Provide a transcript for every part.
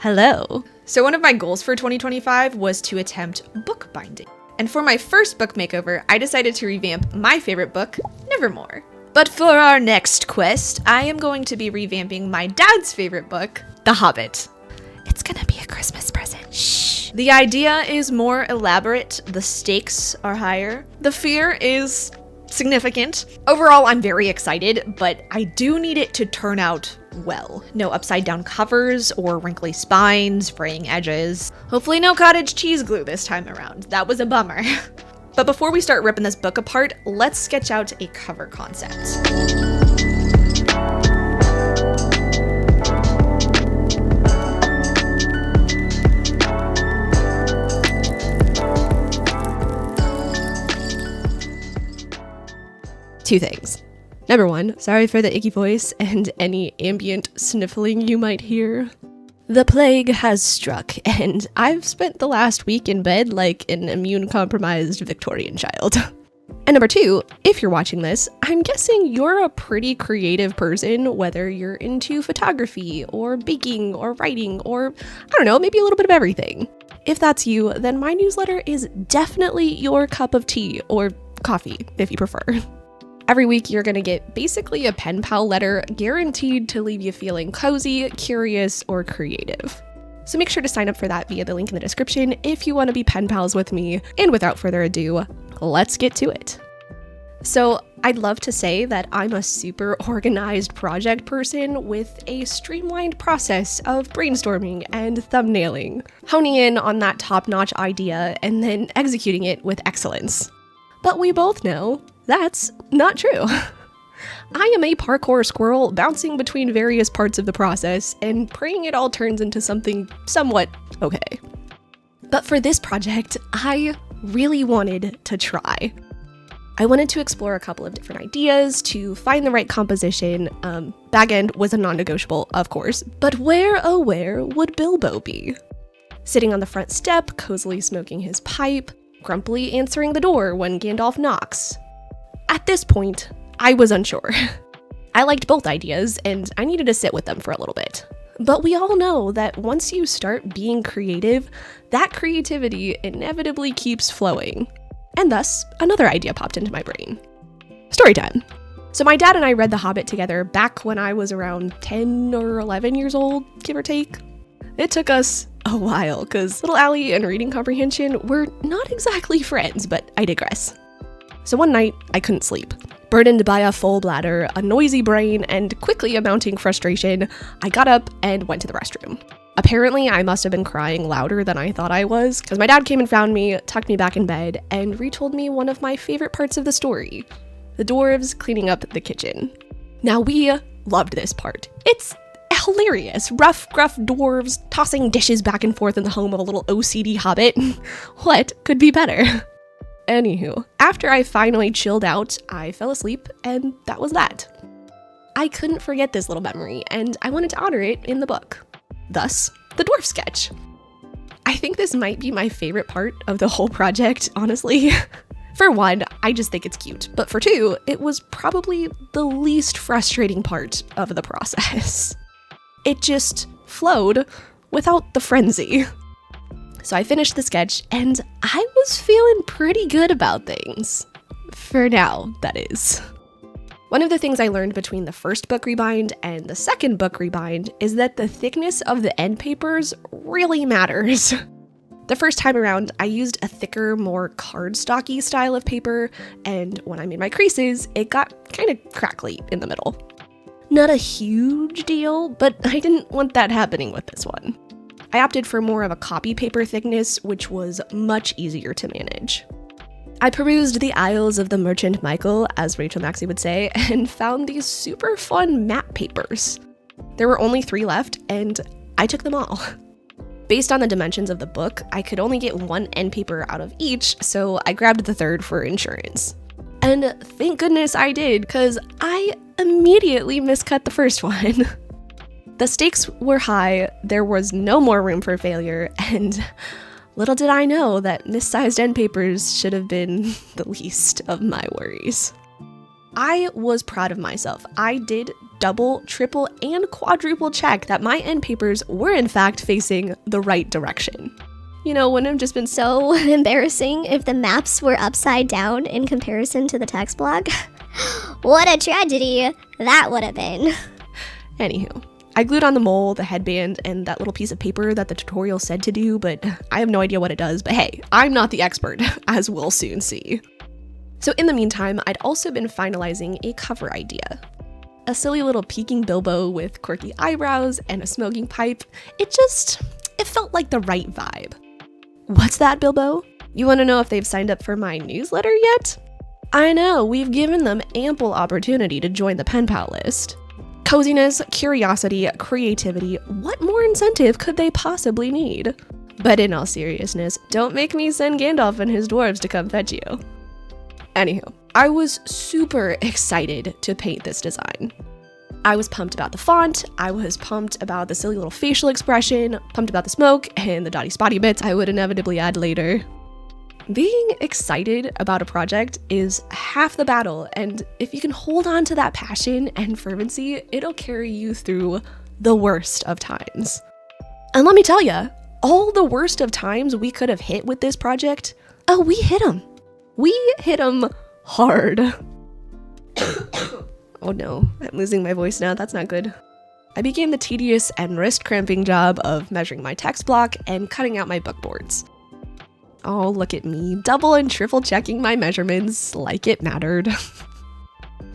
Hello. So one of my goals for 2025 was to attempt bookbinding. And for my first book makeover, I decided to revamp my favorite book, Nevermore. But for our next quest, I am going to be revamping my dad's favorite book, The Hobbit. It's gonna be a Christmas present. Shh. The idea is more elaborate, the stakes are higher, the fear is significant. Overall, I'm very excited, but I do need it to turn out well. No upside down covers or wrinkly spines, fraying edges. Hopefully no cottage cheese glue this time around. That was a bummer. But before we start ripping this book apart, let's sketch out a cover concept. Two things. Number one, sorry for the icky voice and any ambient sniffling you might hear. The plague has struck, and I've spent the last week in bed like an immune-compromised Victorian child. And number two, if you're watching this, I'm guessing you're a pretty creative person, whether you're into photography, or baking, or writing, or, I don't know, maybe a little bit of everything. If that's you, then my newsletter is definitely your cup of tea, or coffee, if you prefer. Every week, you're gonna get basically a pen pal letter guaranteed to leave you feeling cozy, curious, or creative. So make sure to sign up for that via the link in the description if you wanna be pen pals with me. And without further ado, let's get to it. So I'd love to say that I'm a super organized project person with a streamlined process of brainstorming and thumbnailing, honing in on that top-notch idea and then executing it with excellence. But we both know that's not true. I am a parkour squirrel bouncing between various parts of the process and praying it all turns into something somewhat okay. But for this project, I really wanted to try. I wanted to explore a couple of different ideas to find the right composition. Bag end was a non-negotiable, of course, but where, oh where, would Bilbo be? Sitting on the front step, cozily smoking his pipe, grumpily answering the door when Gandalf knocks. At this point, I was unsure. I liked both ideas, and I needed to sit with them for a little bit. But we all know that once you start being creative, that creativity inevitably keeps flowing. And thus, another idea popped into my brain. Story time. So my dad and I read The Hobbit together back when I was around 10 or 11 years old, give or take. It took us a while, because little Allie and reading comprehension were not exactly friends, but I digress. So one night, I couldn't sleep. Burdened by a full bladder, a noisy brain, and quickly amounting frustration, I got up and went to the restroom. Apparently, I must have been crying louder than I thought I was, because my dad came and found me, tucked me back in bed, and retold me one of my favorite parts of the story: the dwarves cleaning up the kitchen. Now, we loved this part. It's hilarious. Rough, gruff dwarves tossing dishes back and forth in the home of a little OCD hobbit. What could be better? Anywho, after I finally chilled out, I fell asleep, and that was that. I couldn't forget this little memory, and I wanted to honor it in the book. Thus, the dwarf sketch. I think this might be my favorite part of the whole project, honestly. For one, I just think it's cute, but for two, it was probably the least frustrating part of the process. It just flowed without the frenzy. So I finished the sketch, and I was feeling pretty good about things. For now, that is. One of the things I learned between the first book rebind and the second book rebind is that the thickness of the end papers really matters. The first time around, I used a thicker, more cardstocky style of paper, and when I made my creases, it got kind of crackly in the middle. Not a huge deal, but I didn't want that happening with this one. I opted for more of a copy paper thickness, which was much easier to manage. I perused the aisles of the Merchant Michael, as Rachel Maxey would say, and found these super fun map papers. There were only 3 left, and I took them all. Based on the dimensions of the book, I could only get 1 end paper out of each, so I grabbed the 3rd for insurance. And thank goodness I did, because I immediately miscut the first one. The stakes were high, there was no more room for failure, and little did I know that missized end papers should have been the least of my worries. I was proud of myself. I did double, triple, and quadruple check that my end papers were in fact facing the right direction. You know, wouldn't have just been so embarrassing if the maps were upside down in comparison to the text block. What a tragedy that would have been. Anywho, I glued on the mole, the headband, and that little piece of paper that the tutorial said to do, but I have no idea what it does. But hey, I'm not the expert, as we'll soon see. So in the meantime, I'd also been finalizing a cover idea. A silly little peeking Bilbo with quirky eyebrows and a smoking pipe. It felt like the right vibe. What's that, Bilbo? You want to know if they've signed up for my newsletter yet? I know, we've given them ample opportunity to join the pen pal list. Coziness, curiosity, creativity, what more incentive could they possibly need? But in all seriousness, don't make me send Gandalf and his dwarves to come fetch you. Anywho, I was super excited to paint this design. I was pumped about the font, I was pumped about the silly little facial expression, pumped about the smoke, and the dotty spotty bits I would inevitably add later. Being excited about a project is half the battle, and if you can hold on to that passion and fervency, it'll carry you through the worst of times. And let me tell ya, all the worst of times we could have hit with this project, we hit them. We hit them hard. Oh no, I'm losing my voice now, that's not good. I began the tedious and wrist-cramping job of measuring my text block and cutting out my book boards. Oh, look at me, double and triple checking my measurements like it mattered.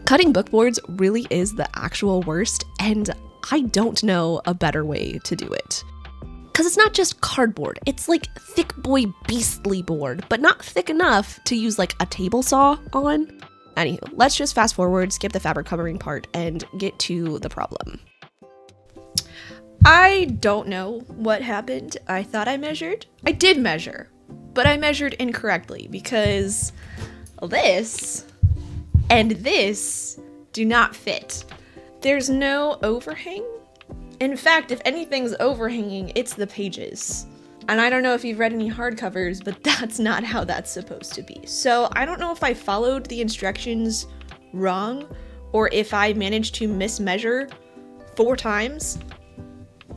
Cutting book boards really is the actual worst, and I don't know a better way to do it. Because it's not just cardboard, it's like thick boy beastly board, but not thick enough to use like a table saw on. Anywho, let's just fast forward, skip the fabric covering part, and get to the problem. I don't know what happened. I thought I measured. I did measure, but I measured incorrectly because this and this do not fit. There's no overhang. In fact, if anything's overhanging, it's the pages. And I don't know if you've read any hardcovers, but that's not how that's supposed to be. So I don't know if I followed the instructions wrong or if I managed to mismeasure 4 times.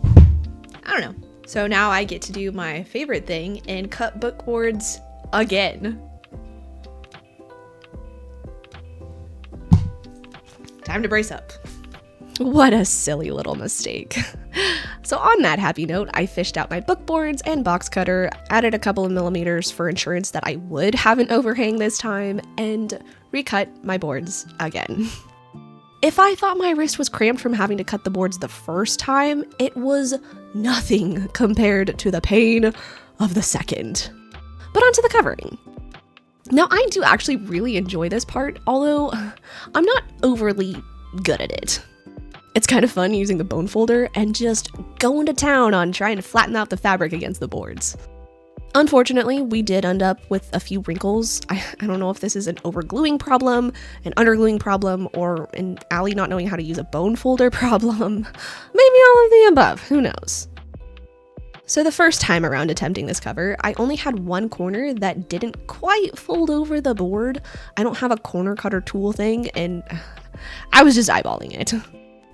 I don't know. So now I get to do my favorite thing and cut book boards again. Time to brace up. What a silly little mistake. So on that happy note, I fished out my book boards and box cutter, added a couple of millimeters for insurance that I would have an overhang this time, and recut my boards again. If I thought my wrist was cramped from having to cut the boards the first time, it was nothing compared to the pain of the second. But onto the covering. Now I do actually really enjoy this part, although I'm not overly good at it. It's kind of fun using the bone folder and just going to town on trying to flatten out the fabric against the boards. Unfortunately, we did end up with a few wrinkles. I don't know if this is an overgluing problem, an undergluing problem, or an Allie not knowing how to use a bone folder problem. Maybe all of the above, who knows? So the first time around attempting this cover, I only had one corner that didn't quite fold over the board. I don't have a corner cutter tool thing, and I was just eyeballing it.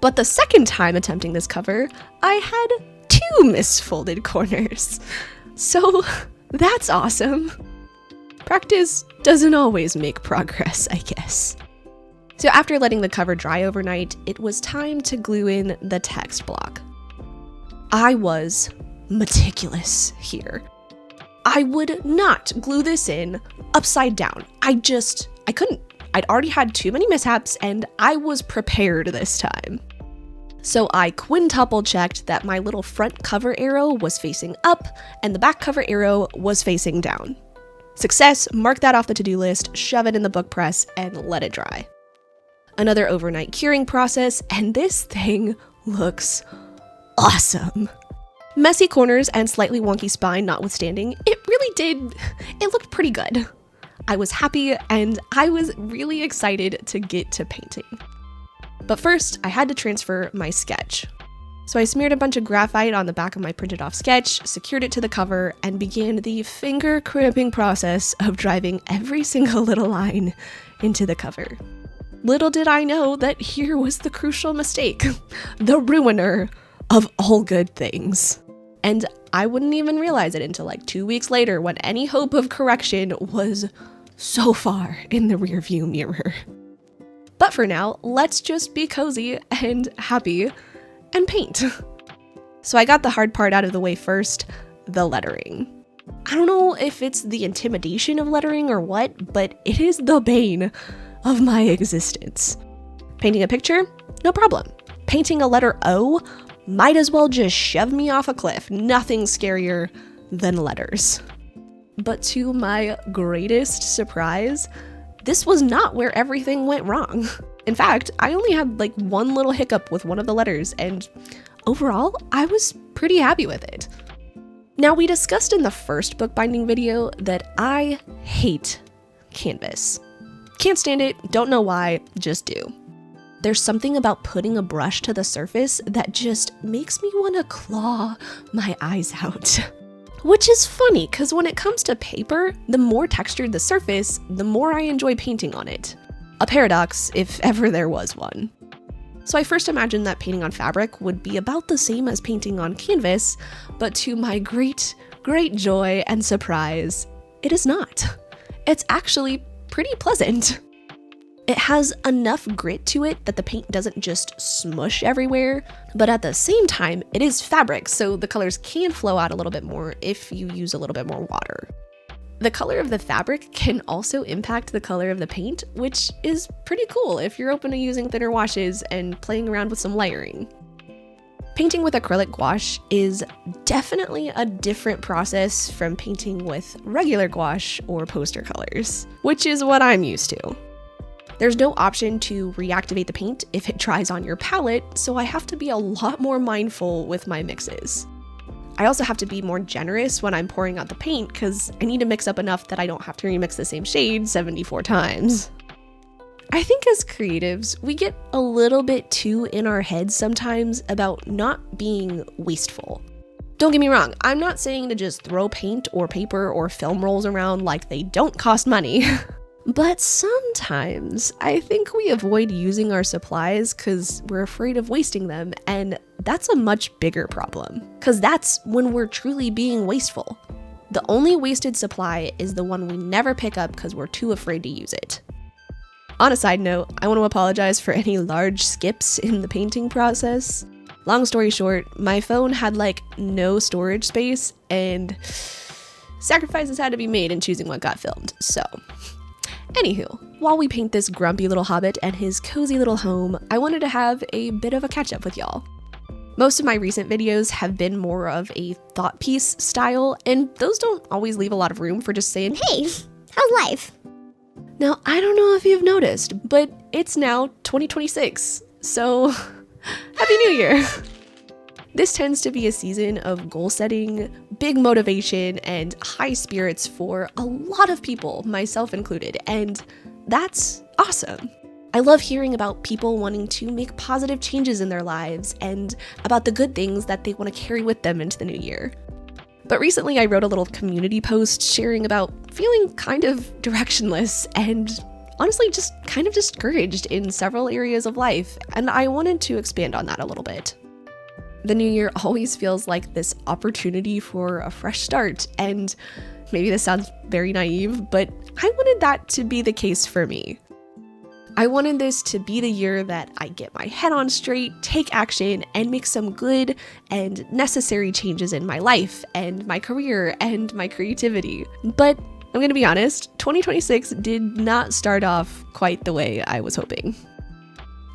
But the second time attempting this cover, I had 2 misfolded corners. So that's awesome. Practice doesn't always make progress, I guess. So after letting the cover dry overnight, it was time to glue in the text block. I was meticulous here. I would not glue this in upside down. I couldn't. I'd already had too many mishaps and I was prepared this time. So I quintuple checked that my little front cover arrow was facing up and the back cover arrow was facing down. Success, mark that off the to-do list, shove it in the book press, and let it dry. Another overnight curing process, and this thing looks awesome. Messy corners and slightly wonky spine notwithstanding, it looked pretty good. I was happy and I was really excited to get to painting. But first, I had to transfer my sketch. So I smeared a bunch of graphite on the back of my printed off sketch, secured it to the cover, and began the finger cramping process of driving every single little line into the cover. Little did I know that here was the crucial mistake, the ruiner of all good things. And I wouldn't even realize it until like 2 weeks later when any hope of correction was so far in the rearview mirror. But for now, let's just be cozy and happy and paint. So I got the hard part out of the way first, the lettering. I don't know if it's the intimidation of lettering or what, but it is the bane of my existence. Painting a picture? No problem. Painting a letter O? Might as well just shove me off a cliff. Nothing scarier than letters. But to my greatest surprise, this was not where everything went wrong. In fact, I only had like one little hiccup with one of the letters, and overall, I was pretty happy with it. Now, we discussed in the first bookbinding video that I hate canvas. Can't stand it, don't know why, just do. There's something about putting a brush to the surface that just makes me want to claw my eyes out. Which is funny, because when it comes to paper, the more textured the surface, the more I enjoy painting on it. A paradox, if ever there was one. So I first imagined that painting on fabric would be about the same as painting on canvas, but to my great joy and surprise, it is not. It's actually pretty pleasant. It has enough grit to it that the paint doesn't just smush everywhere, but at the same time, it is fabric, so the colors can flow out a little bit more if you use a little bit more water. The color of the fabric can also impact the color of the paint, which is pretty cool if you're open to using thinner washes and playing around with some layering. Painting with acrylic gouache is definitely a different process from painting with regular gouache or poster colors, which is what I'm used to. There's no option to reactivate the paint if it dries on your palette, so I have to be a lot more mindful with my mixes. I also have to be more generous when I'm pouring out the paint because I need to mix up enough that I don't have to remix the same shade 74 times. I think as creatives, we get a little bit too in our heads sometimes about not being wasteful. Don't get me wrong, I'm not saying to just throw paint or paper or film rolls around like they don't cost money. But sometimes I think we avoid using our supplies because we're afraid of wasting them, and that's a much bigger problem, because that's when we're truly being wasteful. The only wasted supply is the one we never pick up because we're too afraid to use it. On a side note, I want to apologize for any large skips in the painting process. Long story short, my phone had like no storage space, and sacrifices had to be made in choosing what got filmed, so... Anywho, while we paint this grumpy little hobbit and his cozy little home, I wanted to have a bit of a catch up with y'all. Most of my recent videos have been more of a thought piece style, and those don't always leave a lot of room for just saying, Hey, how's life? Now, I don't know if you've noticed, but it's now 2026, so Happy New Year! This tends to be a season of goal setting, big motivation, and high spirits for a lot of people, myself included, and that's awesome. I love hearing about people wanting to make positive changes in their lives and about the good things that they want to carry with them into the new year. But recently I wrote a little community post sharing about feeling kind of directionless and honestly just kind of discouraged in several areas of life, and I wanted to expand on that a little bit. The new year always feels like this opportunity for a fresh start, and maybe this sounds very naive, but I wanted that to be the case for me. I wanted this to be the year that I get my head on straight, take action, and make some good and necessary changes in my life and my career and my creativity. But I'm gonna be honest, 2026 did not start off quite the way I was hoping.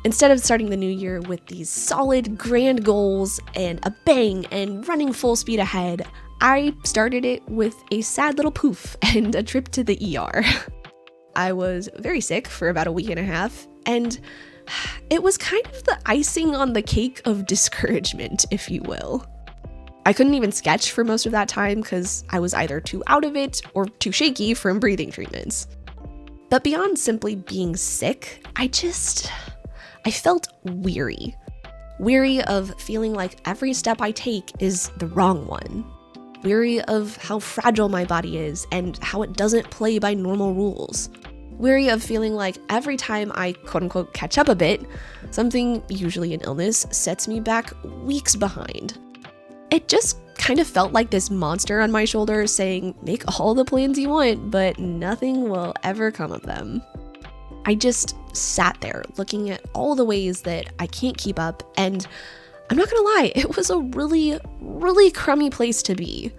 Instead of starting the new year with these solid, grand goals and a bang and running full speed ahead, I started it with a sad little poof and a trip to the ER. I was very sick for about a week and a half, and it was kind of the icing on the cake of discouragement, if you will. I couldn't even sketch for most of that time because I was either too out of it or too shaky from breathing treatments. But beyond simply being sick, I felt weary. Weary of feeling like every step I take is the wrong one. Weary of how fragile my body is and how it doesn't play by normal rules. Weary of feeling like every time I quote unquote catch up a bit, something, usually an illness, sets me back weeks behind. It just kind of felt like this monster on my shoulder saying, make all the plans you want, but nothing will ever come of them. I just sat there looking at all the ways that I can't keep up, and I'm not gonna lie, it was a really, really crummy place to be.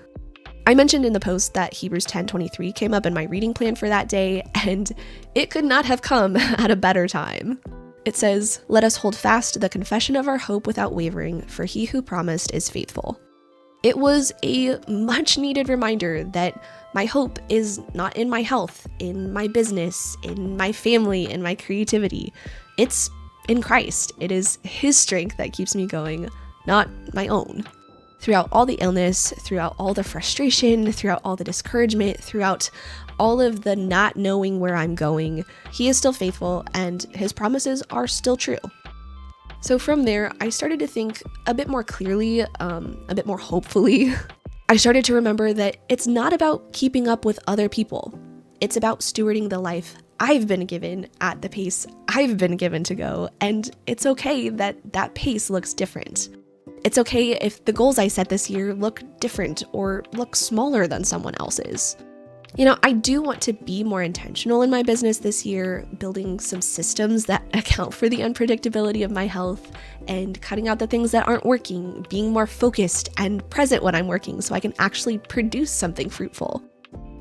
I mentioned in the post that Hebrews 10:23 came up in my reading plan for that day, and it could not have come at a better time. It says, "Let us hold fast to the confession of our hope without wavering, for he who promised is faithful." It was a much needed reminder that my hope is not in my health, in my business, in my family, in my creativity. It's in Christ. It is his strength that keeps me going, not my own. Throughout all the illness, throughout all the frustration, throughout all the discouragement, throughout all of the not knowing where I'm going, he is still faithful and his promises are still true. So from there, I started to think a bit more clearly, a bit more hopefully. I started to remember that it's not about keeping up with other people. It's about stewarding the life I've been given at the pace I've been given to go, and it's okay that that pace looks different. It's okay if the goals I set this year look different or look smaller than someone else's. You know, I do want to be more intentional in my business this year, building some systems that account for the unpredictability of my health and cutting out the things that aren't working, being more focused and present when I'm working so I can actually produce something fruitful.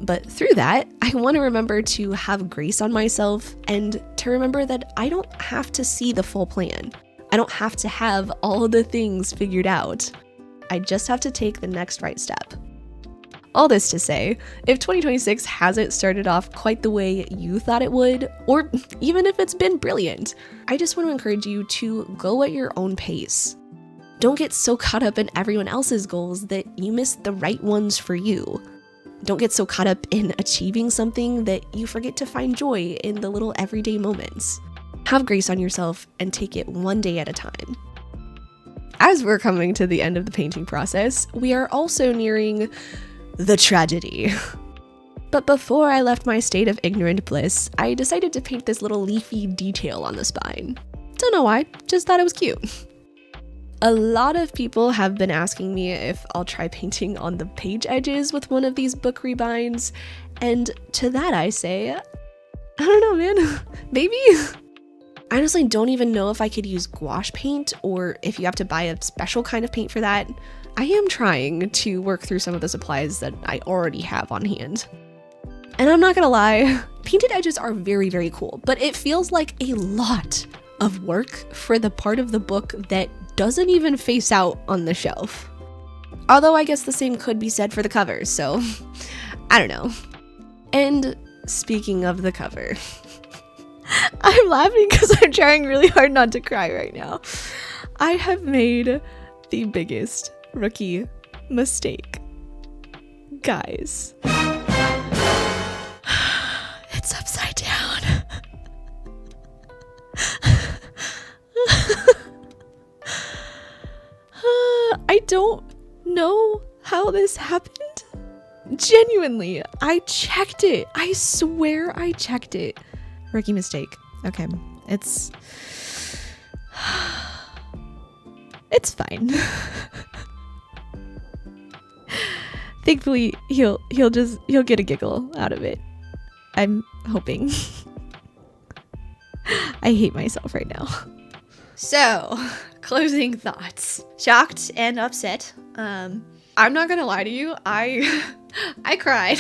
But through that, I want to remember to have grace on myself and to remember that I don't have to see the full plan. I don't have to have all the things figured out. I just have to take the next right step. All this to say, if 2026 hasn't started off quite the way you thought it would, or even if it's been brilliant, I just want to encourage you to go at your own pace. Don't get so caught up in everyone else's goals that you miss the right ones for you. Don't get so caught up in achieving something that you forget to find joy in the little everyday moments. Have grace on yourself and take it one day at a time. As we're coming to the end of the painting process, we are also nearing the tragedy. But before I left my state of ignorant bliss, I decided to paint this little leafy detail on the spine. Don't know why, just thought it was cute. A lot of people have been asking me if I'll try painting on the page edges with one of these book rebinds, and to that I say, I don't know, man, maybe? I honestly don't even know if I could use gouache paint or if you have to buy a special kind of paint for that. I am trying to work through some of the supplies that I already have on hand. And I'm not gonna lie, painted edges are very, very cool, but it feels like a lot of work for the part of the book that doesn't even face out on the shelf. Although I guess the same could be said for the cover, so I don't know. And speaking of the cover, I'm laughing because I'm trying really hard not to cry right now. I have made the biggest rookie mistake. Guys, it's upside down. I don't know how this happened. Genuinely, I checked it. I swear I checked it. Rookie mistake. Okay, it's fine. Thankfully, he'll get a giggle out of it. I'm hoping. I hate myself right now. So, closing thoughts. Shocked and upset. I'm not gonna lie to you, I cried.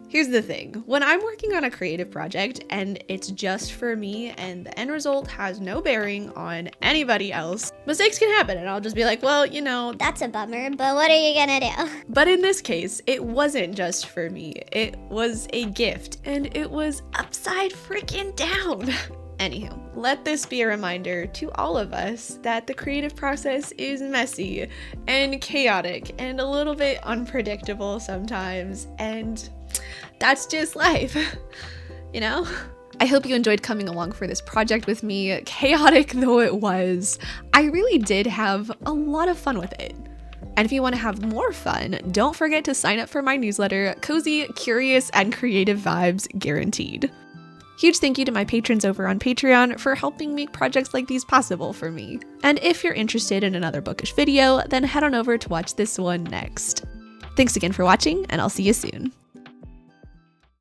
Here's the thing. When I'm working on a creative project and it's just for me and the end result has no bearing on anybody else, mistakes can happen and I'll just be like, well, you know, That's a bummer, but what are you gonna do? but in this case, it wasn't just for me. It was a gift and it was upside freaking down. Anywho, let this be a reminder to all of us that the creative process is messy and chaotic and a little bit unpredictable sometimes, and that's just life, you know? I hope you enjoyed coming along for this project with me, chaotic though it was. I really did have a lot of fun with it. And if you want to have more fun, don't forget to sign up for my newsletter, Cozy, Curious, and Creative Vibes Guaranteed. Huge thank you to my patrons over on Patreon for helping make projects like these possible for me. And if you're interested in another bookish video, then head on over to watch this one next. Thanks again for watching, and I'll see you soon.